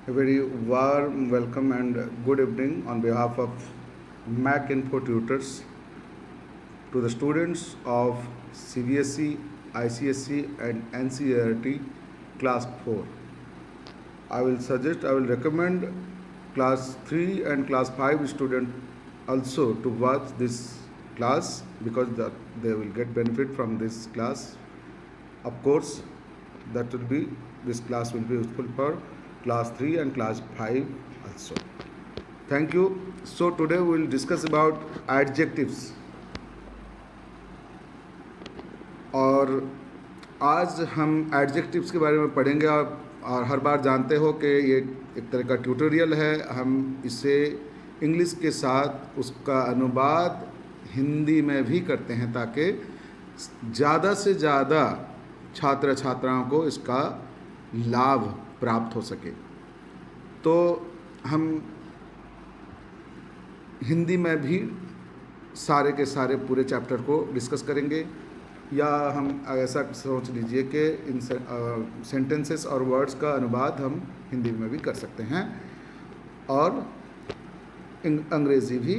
A very warm welcome and good evening on behalf of Mac Info Tutors to the students of CBSE, ICSE and NCERT Class 4. I will recommend Class 3 and Class 5 student also to watch this class because they will get benefit from this class. Of course, this class will be useful for class 3 and class 5 also. Thank you. So today we will discuss about adjectives. और आज हम adjectives के बारे में पढ़ेंगे और हर बार जानते हो कि ये एक तरह का ट्यूटोरियल है। हम इसे इंग्लिश के साथ उसका अनुवाद हिंदी में भी करते हैं ताकि ज़्यादा से ज़्यादा छात्र छात्राओं को इसका लाभ प्राप्त हो सके। तो हम हिंदी में भी सारे के सारे पूरे चैप्टर को डिस्कस करेंगे, या हम ऐसा सोच लीजिए कि इन सेंटेंसेस और वर्ड्स का अनुवाद हम हिंदी में भी कर सकते हैं और अंग्रेज़ी भी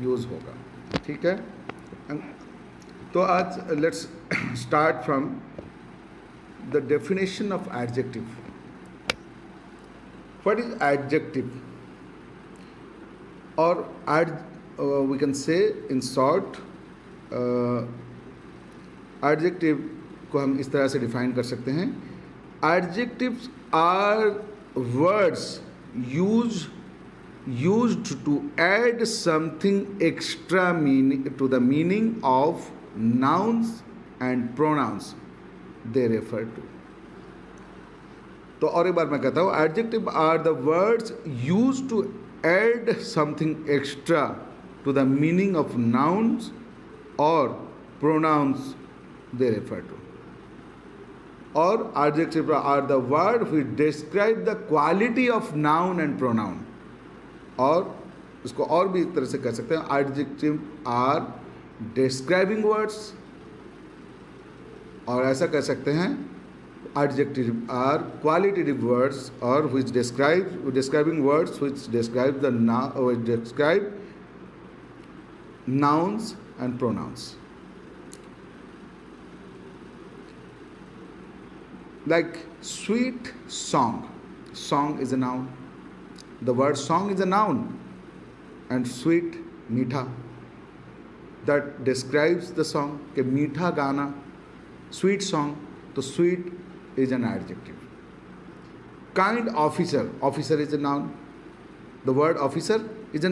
यूज़ होगा। ठीक है, तो आज let's start from the definition of adjective. What is adjective? Or we can say in short, adjective को हम इस तरह से डिफाइन कर सकते हैं. Adjectives are words used to add something extra meaning to the meaning of nouns and pronouns they refer to. तो और एक बार मैं कहता हूँ, adjective are the words used to add something extra to the meaning of nouns और pronouns they refer to. और adjective are the word which describe the quality of noun and pronoun. और इसको और भी एक तरह से कह सकते हैं, एडजेक्टिव आर डिस्क्राइबिंग वर्ड्स, और ऐसा कह सकते हैं adjectives are qualitative words or which describing words which describe nouns and pronouns. Like sweet song. Song is a noun. The word song is a noun, and sweet मीठा, that describes the song कि मीठा गाना, sweet song. तो sweet is an adjective. Kind officer. Officer is a noun. The word officer is a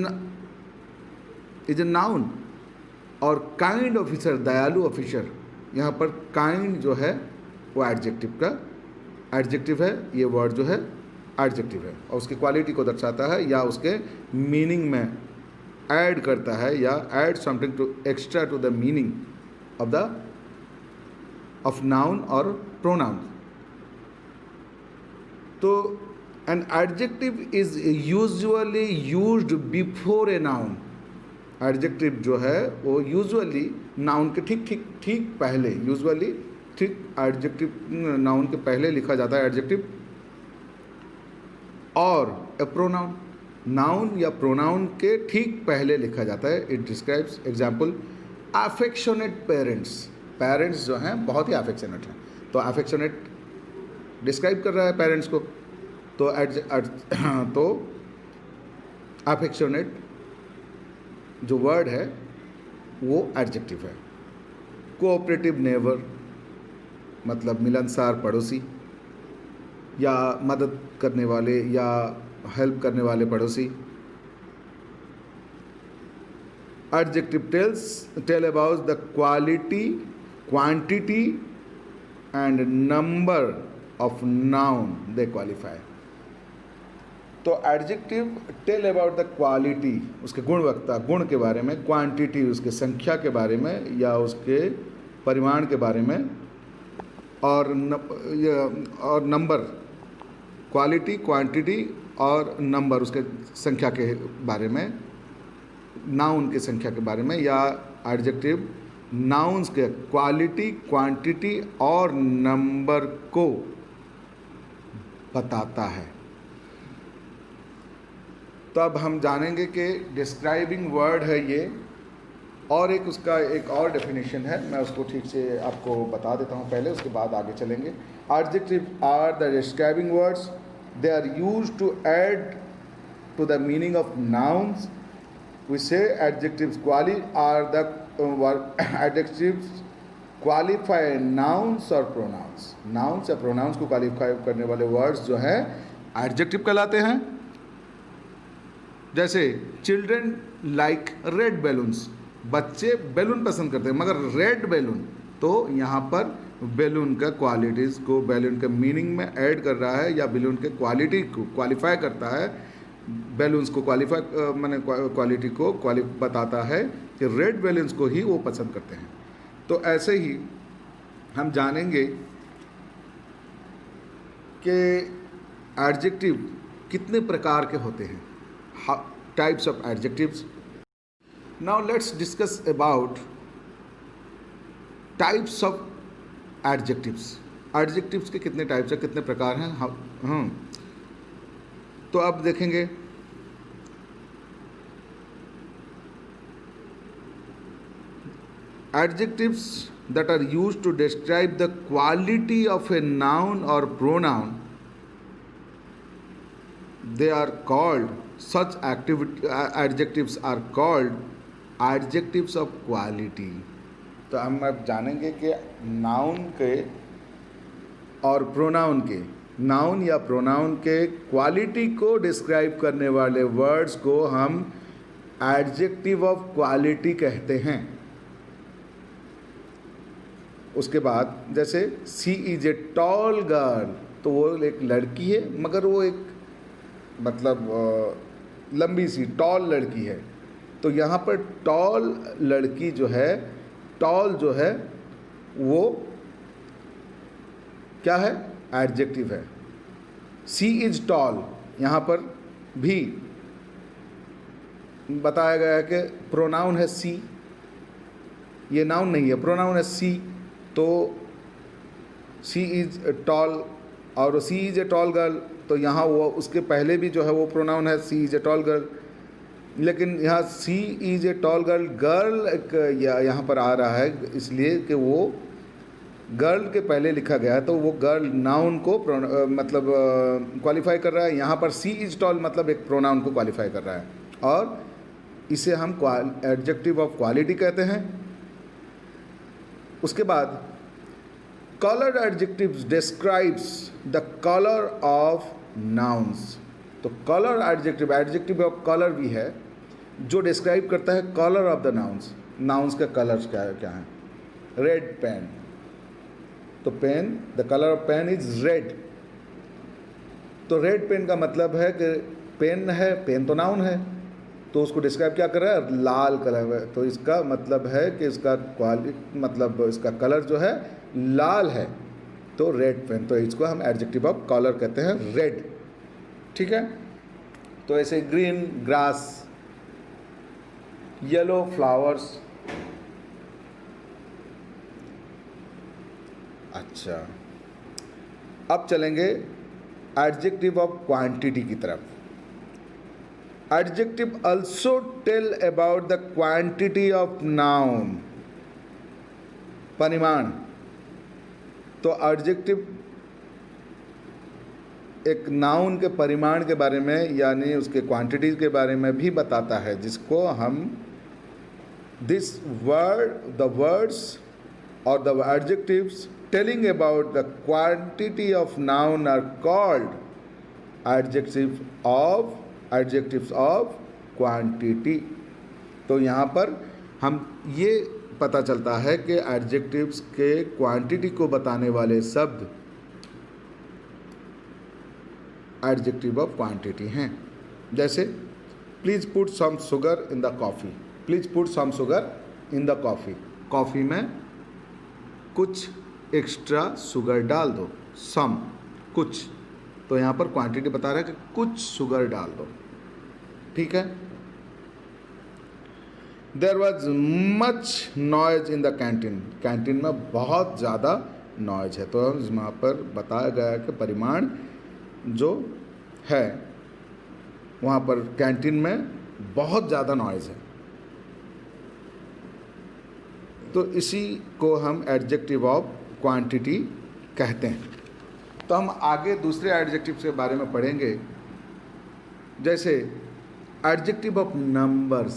noun. और kind officer, दयालु officer, यहाँ पर kind जो है वो adjective है. ये word जो है adjective है और उसकी quality को दर्शाता है या उसके meaning में add करता है या add something to extra to the meaning of noun और pronoun. तो an adjective is usually used before a noun. adjective जो है वो usually noun के ठीक पहले, usually ठीक adjective noun के पहले लिखा जाता है adjective, और a pronoun noun या pronoun के ठीक पहले लिखा जाता है. it describes, example, affectionate parents. Parents जो हैं बहुत ही अफेक्शनेट हैं, तो अफेक्शनेट डिस्क्राइब कर रहा है पेरेंट्स को. तो अफेक्शनेट जो वर्ड है वो एडजेक्टिव है. कोऑपरेटिव नेबर मतलब मिलनसार पड़ोसी या मदद करने वाले या हेल्प करने वाले पड़ोसी. Adjective tell about the quality, quantity and number of noun they qualify. तो adjective tell about the quality, उसके गुणवत्ता, गुण के बारे में, क्वांटिटी उसके संख्या के बारे में या उसके परिमाण के बारे में, और नंबर, क्वालिटी, क्वांटिटी और नंबर उसके संख्या के बारे में, नाउन की संख्या के बारे में, या एडजेक्टिव नाउन्स के क्वालिटी, क्वांटिटी और नंबर को बताता है. तो अब हम जानेंगे कि डिस्क्राइबिंग वर्ड है ये, और एक उसका एक और डेफिनेशन है, मैं उसको ठीक से आपको बता देता हूँ पहले, उसके बाद आगे चलेंगे। Adjective are the describing words, they are used to add to the meaning of nouns. We say adjectives adjectives qualify nouns or pronouns. Nouns या pronouns को qualify करने वाले words जो हैं adjective कहलाते हैं। जैसे children like red balloons, बच्चे बैलून पसंद करते हैं, मगर रेड बैलून, तो यहाँ पर बैलून का क्वालिटीज़ को बैलून के मीनिंग में ऐड कर रहा है, या बैलून के क्वालिटी को क्वालिफाई करता है, बैलून्स को क्वालिफाई माने क्वालिटी को बताता है कि रेड बैलून्स को ही वो पसंद करते हैं। तो ऐसे ही हम जानेंगे कि एडजेक्टिव कितने प्रकार के होते हैं, types of adjectives. Now let's discuss about types of adjectives. Adjectives के कितने टाइप्स हैं, कितने प्रकार हैं। तो अब देखेंगे adjectives that are used to describe the quality of a noun or pronoun, they are called such adjectives are called adjectives of quality। तो हम अब जानेंगे कि नाउन के और प्रोनाउन के, नाउन या प्रोनाउन के क्वालिटी को डिस्क्राइब करने वाले वर्ड्स को हम एडजेक्टिव ऑफ क्वालिटी कहते हैं। उसके बाद जैसे सी इज ए टॉल गर्ल, तो वो एक लड़की है, मगर वो एक मतलब लंबी सी टॉल लड़की है। तो यहाँ पर टॉल लड़की जो है, टॉल जो है वो क्या है, एडजेक्टिव है। सी इज टॉल, यहाँ पर भी बताया गया है कि प्रोनाउन है सी, ये नाउन नहीं है, प्रोनाउन है सी। तो सी इज टॉल और सी इज ए टॉल गर्ल, तो यहाँ वो उसके पहले भी जो है वो प्रोनाउन है she is a tall girl, लेकिन यहाँ she is a tall girl, girl यहाँ पर आ रहा है इसलिए कि वो गर्ल के पहले लिखा गया है, तो वो गर्ल नाउन को मतलब क्वालिफाई कर रहा है। यहाँ पर सी इज टॉल मतलब एक प्रोनाउन को क्वालिफाई कर रहा है, और इसे हम एडजेक्टिव ऑफ क्वालिटी कहते हैं। उसके बाद coloured adjectives describes the colour of nouns. तो colour adjective, adjective of colour भी है जो डिस्क्राइब करता है colour of the nouns. Nouns का कलर्स क्या है, रेड पेन, तो pen, the colour of pen is red. तो रेड पेन का मतलब है कि पेन है, पेन तो नाउन है, तो उसको डिस्क्राइब क्या कर रहा है, लाल कलर है। तो इसका मतलब है कि इसका मतलब इसका कलर जो है लाल है, तो रेड पेन, तो इसको हम एडजेक्टिव ऑफ कलर कहते हैं, रेड। ठीक है। तो ऐसे ग्रीन ग्रास, येलो फ्लावर्स। अच्छा, अब चलेंगे एडजेक्टिव ऑफ क्वांटिटी की तरफ। Adjective also tell about the quantity of noun, परिमाण। तो एडजेक्टिव एक नाउन के परिमाण के बारे में, यानी उसके क्वांटिटी के बारे में भी बताता है, जिसको हम दिस वर्ड, द वर्ड्स और the adjectives telling about the quantity of noun are called adjectives of quantity. तो यहाँ पर हम ये पता चलता है कि एडजेक्टिव्स के क्वांटिटी को बताने वाले शब्द एडजेक्टिव ऑफ क्वांटिटी हैं। जैसे please put some sugar in the coffee, please put some sugar in the coffee, coffee में कुछ एक्स्ट्रा शुगर डाल दो, सम कुछ, तो यहाँ पर क्वांटिटी बता रहा है कि कुछ शुगर डाल दो। ठीक है। There was much noise in the canteen, canteen में बहुत ज़्यादा नॉइज है। तो यहाँ पर बताया गया है कि परिमाण जो है वहाँ पर कैंटीन में बहुत ज़्यादा नॉइज़ है। तो इसी को हम एडजेक्टिव ऑफ क्वांटिटी कहते हैं। तो हम आगे दूसरे एडजेक्टिव के बारे में पढ़ेंगे, जैसे एडजेक्टिव ऑफ नंबर्स,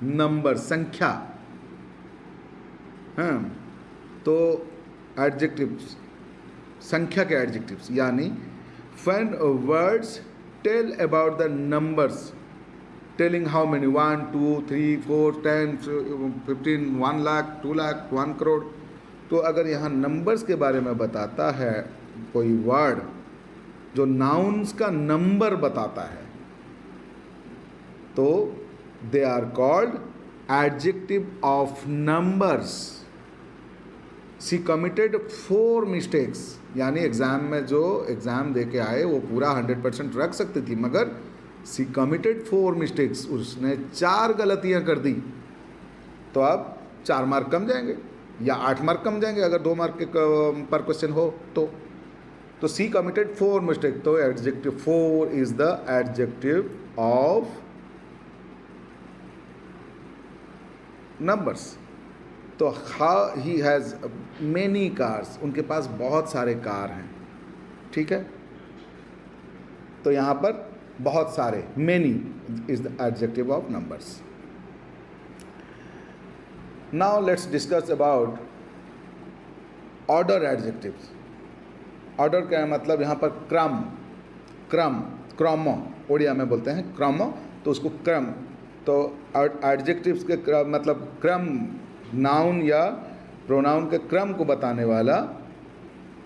नंबर संख्या। हाँ, तो एडजेक्टिव्स, संख्या के एडजेक्टिव्स, यानी when words tell about the numbers, telling how many 1 2 3 4 10 15 1 lakh 2 lakh 1 crore. तो अगर यहाँ नंबर्स के बारे में बताता है कोई वर्ड जो नाउन्स का नंबर बताता है, तो they are called adjective of numbers. She committed 4 mistakes, यानी एग्ज़ाम में जो एग्ज़ाम दे के आए वो पूरा 100% रख सकती थी, मगर सी कमिटेड 4 मिस्टेक्स, उसने 4 गलतियां कर दी, तो अब 4 मार्क कम जाएंगे या 8 मार्क कम जाएंगे अगर 2 मार्क के पर क्वेश्चन हो तो सी कमिटेड 4 मिस्टेक। तो adjective 4 is the adjective of numbers. तो how he has many cars, उनके पास बहुत सारे कार हैं, ठीक है। तो यहाँ पर बहुत सारे, many is the adjective of numbers. Now let's discuss about order adjectives. Order का मतलब यहाँ पर क्रम, क्रम, ओडिया में बोलते हैं क्रम, तो उसको क्रम। तो एडजेक्टिव्स के मतलब क्रम, नाउन या प्रोनाउन के क्रम को बताने वाला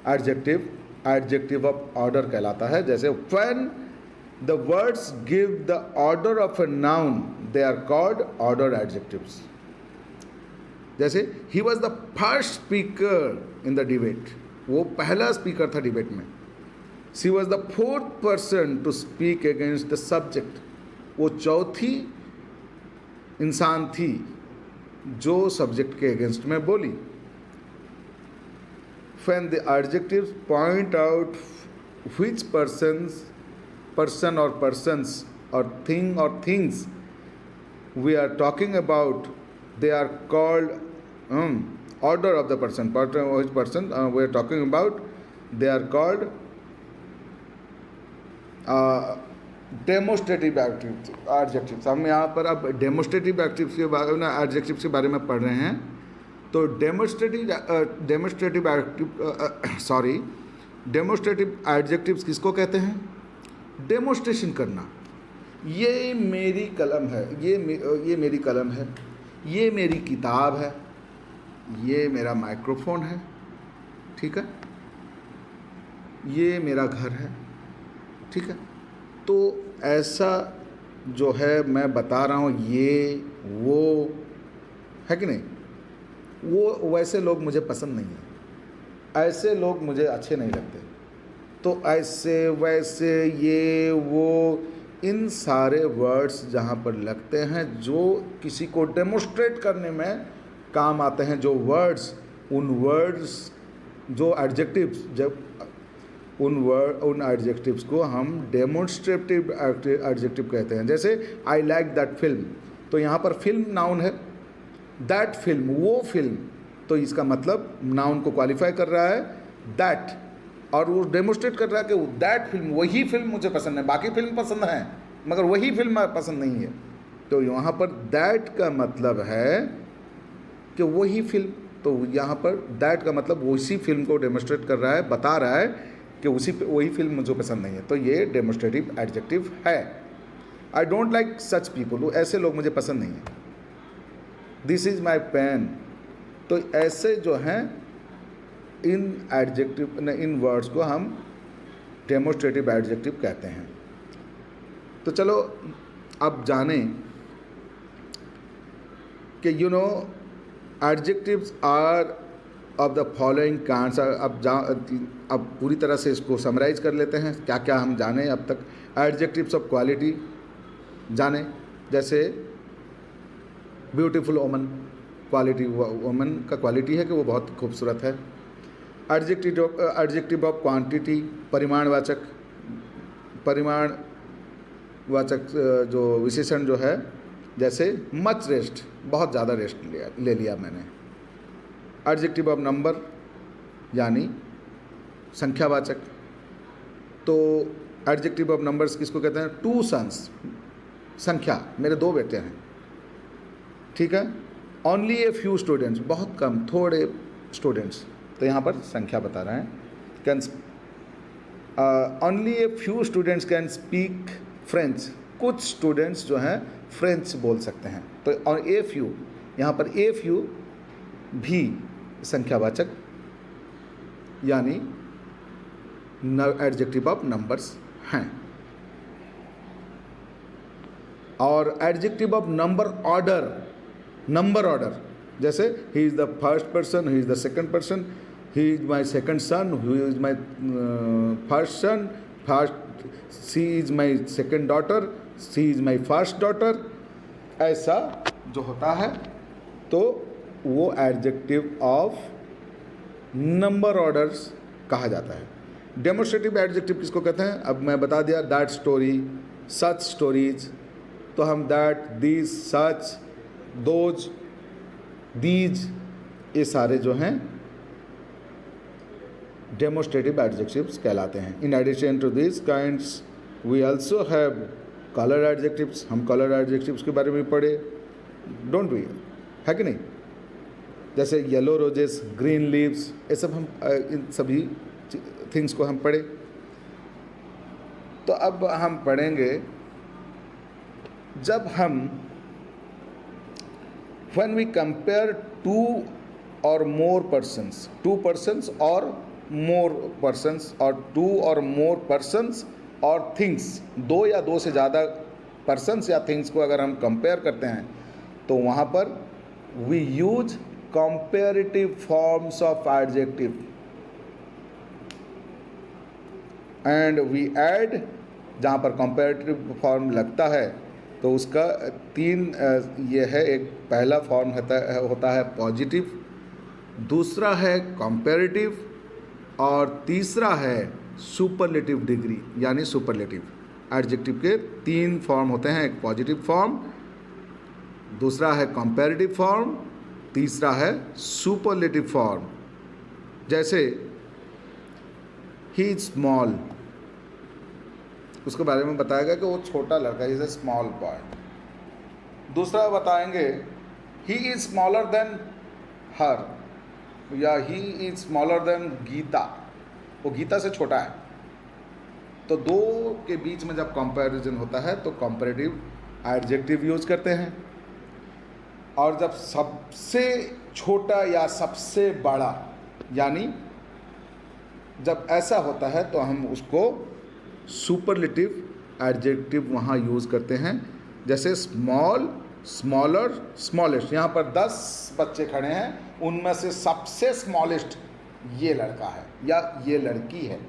एडजेक्टिव ऑफ ऑर्डर कहलाता है। जैसे when the words give the order of a noun, they are called order adjectives. जैसे he was the first speaker in the debate, वो पहला स्पीकर था डिबेट में। She was the 4th person to speak against the subject, वो चौथी इंसान थी जो सब्जेक्ट के अगेंस्ट में बोली। When the adjectives point out which person or persons or thing or things we are talking about, they are called order of the person. Which person we are talking about, they are called demonstrative adjectives. हम यहाँ पर अब demonstrative adjectives के बारे में पढ़ रहे हैं। तो डेमोस्ट्रेटिव एडजेक्टिव्स किसको कहते हैं? डेमोस्ट्रेशन करना। ये मेरी कलम है, ये मेरी कलम है, ये मेरी किताब है, ये मेरा माइक्रोफोन है, ठीक है, ये मेरा घर है, ठीक है। तो ऐसा जो है मैं बता रहा हूँ, ये वो है कि नहीं, वो वैसे लोग मुझे पसंद नहीं है, ऐसे लोग मुझे अच्छे नहीं लगते। तो ऐसे वैसे ये वो, इन सारे वर्ड्स जहाँ पर लगते हैं जो किसी को डेमोस्ट्रेट करने में काम आते हैं, जो वर्ड्स, उन वर्ड्स जो एडजेक्टिव्स, जब उन एडजेक्टिव्स को हम डेमोन्स्ट्रेटिव एडजेक्टिव कहते हैं। जैसे आई लाइक दैट फिल्म, तो यहाँ पर फिल्म नाउन है, दैट फिल्म वो फिल्म, तो इसका मतलब नाउन को क्वालिफाई कर रहा है दैट, और वो डेमोन्स्ट्रेट कर रहा है कि दैट फिल्म, वही फिल्म मुझे पसंद है, बाकी फिल्म पसंद है मगर वही फिल्म पसंद नहीं है। तो यहाँ पर दैट का मतलब है कि वही फिल्म, तो यहाँ पर दैट का मतलब उसी फिल्म को डेमोन्स्ट्रेट कर रहा है, बता रहा है कि वही फिल्म मुझे पसंद नहीं है। तो ये डेमोस्ट्रेटिव एडजेक्टिव है। I don't like such people, ऐसे लोग मुझे पसंद नहीं है। दिस इज़ माई पेन, तो ऐसे जो हैं इन एडजेक्टिव, इन वर्ड्स को हम डेमोस्ट्रेटिव एडजेक्टिव कहते हैं। तो चलो अब जानें कि adjectives are of the following kinds. अब पूरी तरह से इसको समराइज कर लेते हैं, क्या क्या हम जाने अब तक। एडजेक्टिव्स ऑफ क्वालिटी जाने, जैसे ब्यूटीफुल वुमन, क्वालिटी, वुमन का क्वालिटी है कि वो बहुत खूबसूरत है। एडजेक्टिव ऑफ क्वांटिटी, परिमाणवाचक, परिमाण वाचक जो विशेषण जो है, जैसे मच रेस्ट, बहुत ज़्यादा रेस्ट ले लिया मैंने। एडजेक्टिव ऑफ नंबर यानी संख्यावाचक। तो एडजेक्टिव ऑफ नंबर्स किसको कहते हैं? 2 सन्स, संख्या, मेरे 2 बेटे हैं, ठीक है। ओनली ए फ्यू स्टूडेंट्स, बहुत कम, थोड़े स्टूडेंट्स, तो यहाँ पर संख्या बता रहे हैं। Can only a few students can speak French, कुछ स्टूडेंट्स जो हैं फ्रेंच बोल सकते हैं। तो और ए फ्यू, यहाँ पर ए फ्यू भी संख्यावाचक यानी एडजेक्टिव ऑफ नंबर्स हैं। और adjective of number order, number order, जैसे he is the first person, he is the second person, he is my second son, he is my first son, she is my second daughter, she is my first daughter, ऐसा जो होता है तो वो adjective of number orders कहा जाता है। Demonstrative adjective किसको कहते हैं? अब मैं बता दिया, दैट स्टोरी, सच स्टोरीज, तो हम that, these, such, those, these, ये सारे जो हैं डेमोन्स्ट्रेटिव एडजेक्टिव्स कहलाते हैं। In addition to this kinds we also have colour adjectives, हम कलर एडजेक्टिव्स के बारे में पढ़े, डोंट वी, है कि नहीं? जैसे येलो रोजेस, ग्रीन लीव्स, ये सब हम इन सभी थिंग्स को हम पढ़े। तो अब हम पढ़ेंगे जब हम when we compare two or more persons, two persons or more persons, or two or more persons or things, दो या दो से ज़्यादा persons या things को अगर हम compare करते हैं तो वहाँ पर we use comparative forms of adjective and we add, जहाँ पर comparative form लगता है तो उसका 3 ये है। एक पहला फॉर्म होता है पॉजिटिव, दूसरा है कंपैरेटिव और तीसरा है सुपरलेटिव डिग्री यानी सुपरलेटिव। एडजेक्टिव के 3 फॉर्म होते हैं, एक पॉजिटिव फॉर्म, दूसरा है कंपैरेटिव फॉर्म, तीसरा है सुपरलेटिव फॉर्म। जैसे ही इज स्मॉल, उसके बारे में बताएगा कि वो छोटा लड़का, इज ए स्मॉल बॉय। दूसरा बताएंगे he is smaller than her, या he is smaller than Geeta, वो गीता से छोटा है। तो दो के बीच में जब कंपैरिजन होता है तो कंपैरेटिव एडजेक्टिव यूज करते हैं। और जब सबसे छोटा या सबसे बड़ा, यानी जब ऐसा होता है तो हम उसको सुपरलेटिव एडजेक्टिव वहाँ यूज़ करते हैं। जैसे स्मॉल, स्मॉलर, स्मॉलेस्ट। यहाँ पर 10 बच्चे खड़े हैं, उनमें से सबसे स्मॉलेस्ट ये लड़का है या ये लड़की है,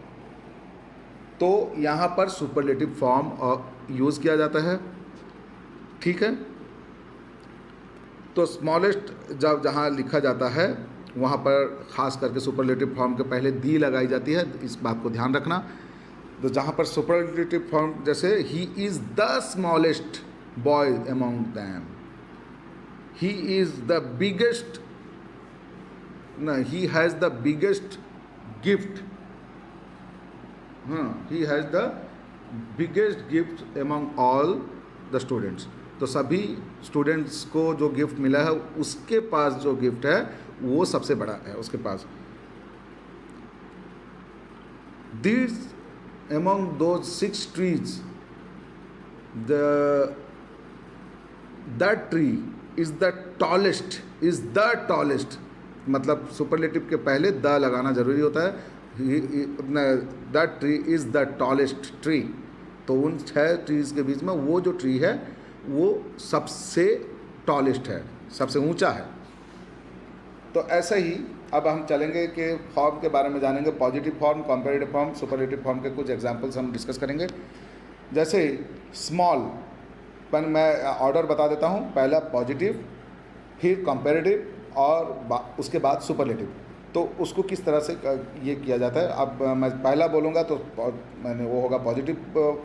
तो यहाँ पर सुपरलेटिव फॉर्म यूज़ किया जाता है, ठीक है। तो स्मॉलेस्ट जब जहाँ लिखा जाता है वहाँ पर ख़ास करके सुपरलेटिव फॉर्म के पहले दी लगाई जाती है, इस बात को ध्यान रखना। तो जहाँ पर सुपरलेटिव फॉर्म, जैसे he is the smallest boy among them, he is the biggest, no, he has the biggest gift, he has the biggest gift among all the students। तो सभी स्टूडेंट्स को जो गिफ्ट मिला है उसके पास जो गिफ्ट है वो सबसे बड़ा है उसके पास। These among those 6 trees, that tree is the tallest, is the tallest, मतलब सुपरलेटिव के पहले द लगाना ज़रूरी होता है। That tree is the tallest tree, तो उन 6 ट्रीज़ के बीच में वो जो ट्री है वो सबसे टॉलेस्ट है, सबसे ऊंचा है। तो ऐसा ही अब हम चलेंगे कि फॉर्म के बारे में जानेंगे, positive form, comparative form, superlative form के कुछ एग्जांपल्स हम डिस्कस करेंगे। जैसे स्मॉल पर मैं ऑर्डर बता देता हूँ, पहला पॉजिटिव, फिर कंपैरेटिव और उसके बाद सुपरलेटिव। तो उसको किस तरह से ये किया जाता है, अब मैं पहला बोलूँगा तो मैंने वो होगा पॉजिटिव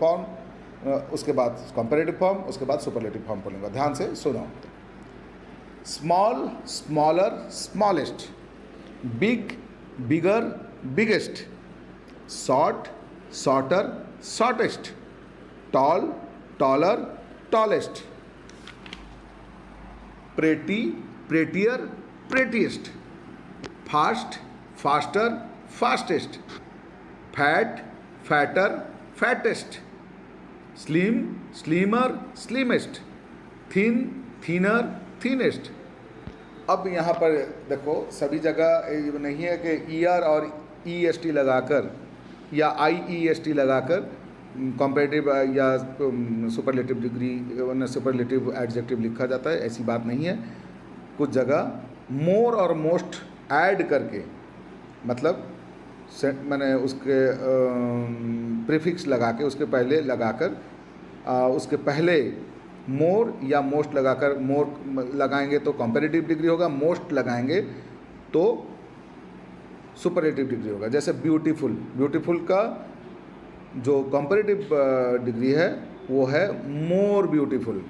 फॉर्म, उसके बाद कंपैरेटिव फॉर्म, उसके बाद सुपरलेटिव फॉर्म बोलूँगा। ध्यान से सुनो। Small, smaller, smallest, big, bigger, biggest, short, shorter, shortest, tall, taller, tallest, pretty, prettier, prettiest, fast, faster, fastest, fat, fatter, fattest, slim, slimmer, slimmest, thin, thinner, thinnest. अब यहाँ पर देखो सभी जगह ये नहीं है कि ई आर और ई एस टी लगाकर या आई ई एस टी लगाकर कॉम्परेटिव या सुपरलेटिव डिग्री सुपरलेटिव एडजेक्टिव लिखा जाता है, ऐसी बात नहीं है। कुछ जगह मोर और मोस्ट ऐड करके, मतलब मैंने उसके प्रीफिक्स लगा के उसके पहले लगाकर उसके पहले मोर या मोस्ट लगाकर, मोर लगाएंगे तो कॉम्परेटिव डिग्री होगा, मोस्ट लगाएंगे तो सुपरलेटिव डिग्री होगा। जैसे ब्यूटीफुल, ब्यूटीफुल का जो कॉम्परेटिव डिग्री है वो है मोर ब्यूटीफुल।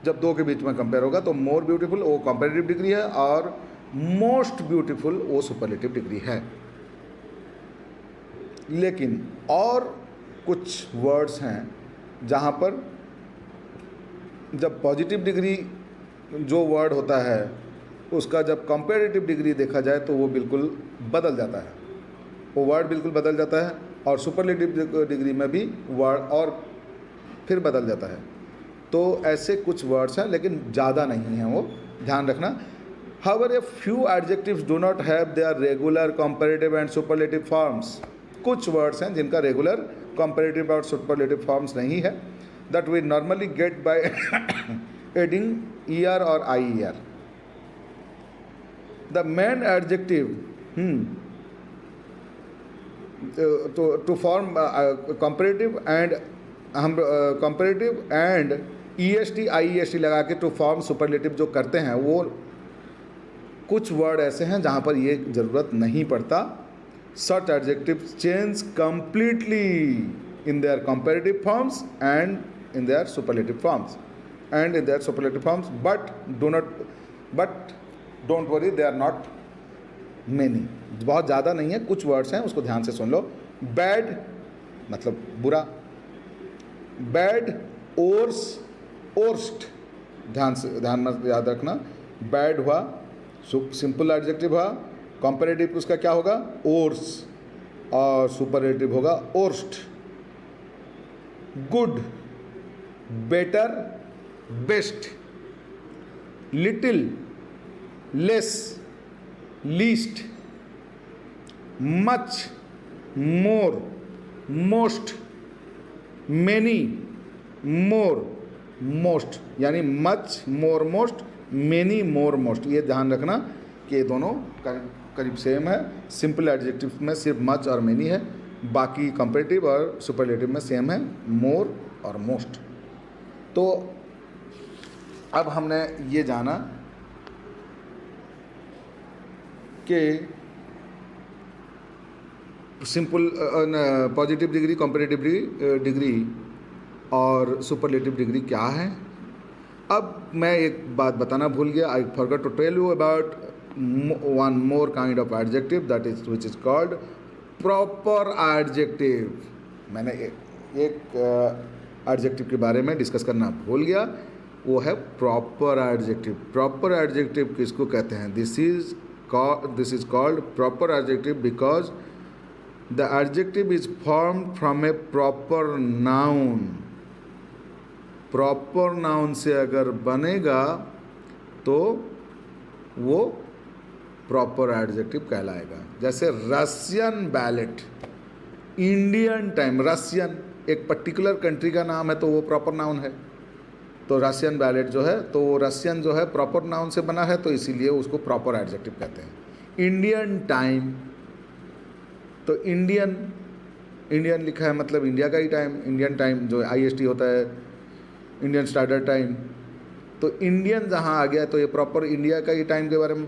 जब दो के बीच में कंपेयर होगा तो मोर ब्यूटीफुल वो कॉम्परेटिव डिग्री है और मोस्ट ब्यूटीफुल वो सुपरलेटिव डिग्री है। लेकिन और कुछ वर्ड्स हैं जहाँ पर जब पॉजिटिव डिग्री जो वर्ड होता है उसका जब कंपैरेटिव डिग्री देखा जाए तो वो बिल्कुल बदल जाता है, वो वर्ड बिल्कुल बदल जाता है, और सुपरलेटिव डिग्री में भी वर्ड और फिर बदल जाता है। तो ऐसे कुछ वर्ड्स हैं लेकिन ज़्यादा नहीं हैं, वो ध्यान रखना। However, a few adjectives do not have their regular comparative and superlative forms. कुछ वर्ड्स हैं जिनका रेगुलर कंपैरेटिव और सुपरलेटिव फॉर्म्स नहीं है, that we normally get by adding er or ier. The main adjective to form comparative and हम comparative and est iest लगा के to form superlative जो करते हैं वो कुछ वर्ड ऐसे हैं जहाँ पर ये ज़रूरत नहीं पड़ता। Such adjectives change completely in their comparative forms and in their superlative forms but don't worry, they are not many. बहुत ज़्यादा नहीं है, कुछ वर्ड्स हैं, उसको ध्यान से सुन लो। बैड मतलब बुरा, बैड, ओर्स, ओर्स्ट, ध्यान में याद रखना। बैड हुआ सिंपल एडजेक्टिव हुआ, कंपैरेटिव उसका क्या होगा ओर्स, और सुपरलेटिव होगा worst. Good, better, best, little, less, least, much, more, most, many, more, most, यानी much, more, most, many, more, most. ये ध्यान रखना कि ये दोनों करीब सेम है। सिंपल एडजेक्टिव में सिर्फ मच और मेनी है, बाकी कंपैरेटिव और सुपरलेटिव में सेम है, मोर और मोस्ट। तो अब हमने ये जाना कि simple positive degree, comparative degree और सुपरलेटिव डिग्री क्या है। अब मैं एक बात बताना भूल गया, I forgot to tell you about one more kind of adjective that is which is called proper adjective. मैंने एक एडजेक्टिव के बारे में डिस्कस करना भूल गया, वो है प्रॉपर एडजेक्टिव। प्रॉपर एडजेक्टिव किसको कहते हैं? This is called proper adjective because the adjective is formed from A proper noun. Proper noun से अगर बनेगा तो वो प्रॉपर एडजेक्टिव कहलाएगा। जैसे Russian ballot, Indian time, Russian एक पर्टिकुलर कंट्री का नाम है तो वो प्रॉपर नाउन है, तो रशियन बैलेट जो है तो वो रशियन जो है प्रॉपर नाउन से बना है, तो इसीलिए उसको प्रॉपर एडजेक्टिव कहते हैं। इंडियन टाइम, तो इंडियन लिखा है मतलब इंडिया का ही टाइम, इंडियन टाइम जो IST होता है, इंडियन स्टैंडर्ड टाइम, तो इंडियन जहाँ आ गया तो ये प्रॉपर इंडिया का ही टाइम के बारे में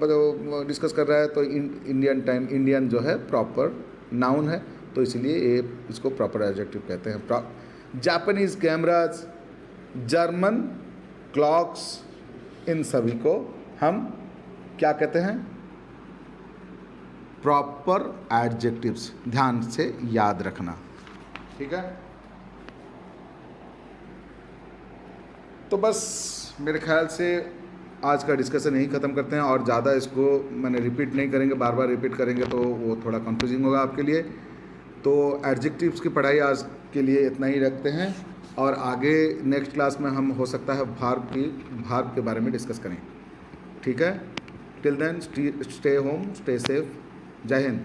डिस्कस कर रहा है, तो इंडियन टाइम, इंडियन जो है प्रॉपर नाउन है, तो इसलिए ये इसको प्रॉपर एडजेक्टिव कहते हैं। जापानीज़ कैमराज, जर्मन क्लॉक्स, इन सभी को हम क्या कहते हैं? Proper adjectives. ध्यान से याद रखना, ठीक है। तो बस मेरे ख्याल से आज का डिस्कशन यही ख़त्म करते हैं, और ज़्यादा इसको मैंने रिपीट नहीं करेंगे, बार बार रिपीट करेंगे तो वो थोड़ा कंफ्यूजिंग होगा आपके लिए। तो एडजेक्टिव्स की पढ़ाई आज के लिए इतना ही रखते हैं, और आगे नेक्स्ट क्लास में हम हो सकता है भार्ब के बारे में डिस्कस करें, ठीक है। Till then stay home, stay safe. जय हिंद।